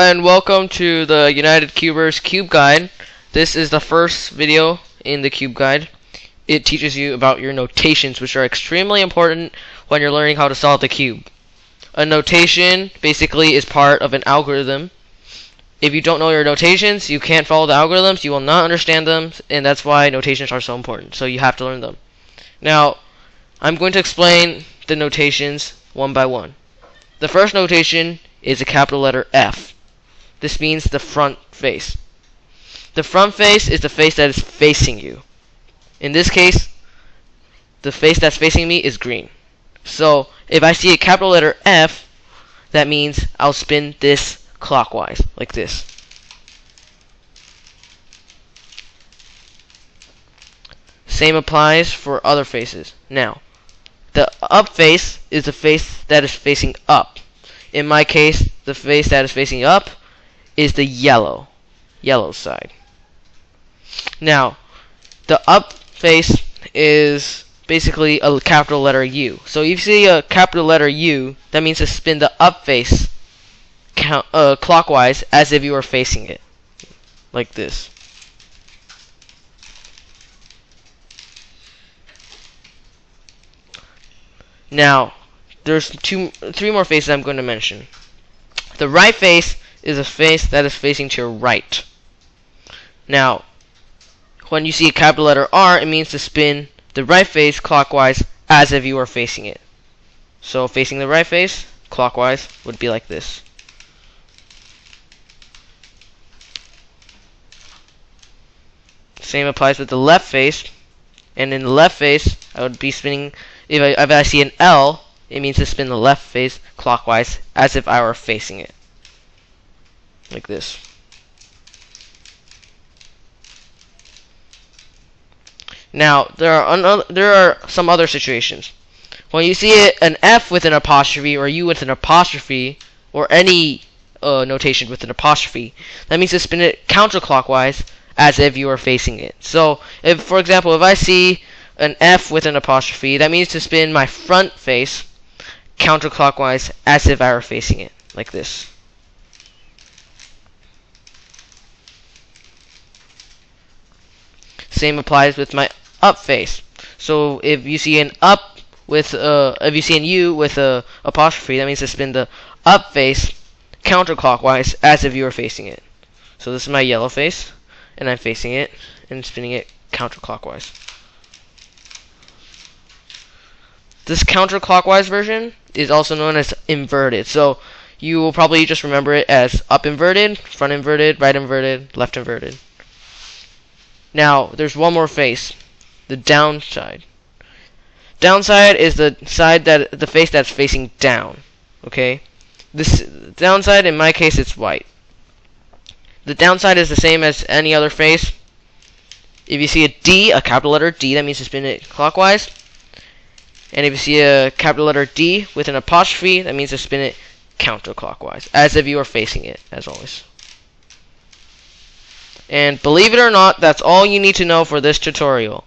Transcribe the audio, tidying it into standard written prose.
and welcome to the United Cubers Cube Guide. This is the first video in the Cube Guide. It teaches you about your notations, which are extremely important when you're learning how to solve the cube. A notation basically is part of an algorithm. If you don't know your notations, you can't follow the algorithms, you will not understand them, and that's why notations are so important. So you have to learn them. Now, I'm going to explain the notations one by one. The first notation is a capital letter F. This means the front face. The front face is the face that is facing you. In this case, the face that's facing me is green. So if I see a capital letter F, that means I'll spin this clockwise, like this. Same applies for other faces. Now, the up face is the face that is facing up. In my case, the face that is facing up is the yellow side. Now, the up face is basically a capital letter U. So if you see a capital letter U, that means to spin the up face clockwise as if you were facing it, like this. Now, there's three more faces I'm going to mention. The right face is a face that is facing to your right. Now, when you see a capital letter R, it means to spin the right face clockwise as if you were facing it. So facing the right face clockwise would be like this. Same applies with the left face. And in the left face, I would be spinning, if I see an L, it means to spin the left face clockwise as if I were facing it. Like this. Now, there are some other situations. When you see an F with an apostrophe or U with an apostrophe or any notation with an apostrophe, that means to spin it counterclockwise as if you were facing it. So, if, for example, if I see an F with an apostrophe, that means to spin my front face counterclockwise as if I were facing it, like this. Same applies with my up face. So if you see an up with if you see an U with a apostrophe, that means to spin the up face counterclockwise as if you were facing it. So this is my yellow face, and I'm facing it and spinning it counterclockwise. This counterclockwise version is also known as inverted. So you will probably just remember it as up inverted, front inverted, right inverted, left inverted. Now, there's one more face, the downside. Downside is the face that's facing down. Okay? This downside, in my case, it's white. The downside is the same as any other face. If you see a D, a capital letter D, that means to spin it clockwise. And if you see a capital letter D with an apostrophe, that means to spin it counterclockwise, as if you were facing it, as always. And believe it or not, that's all you need to know for this tutorial.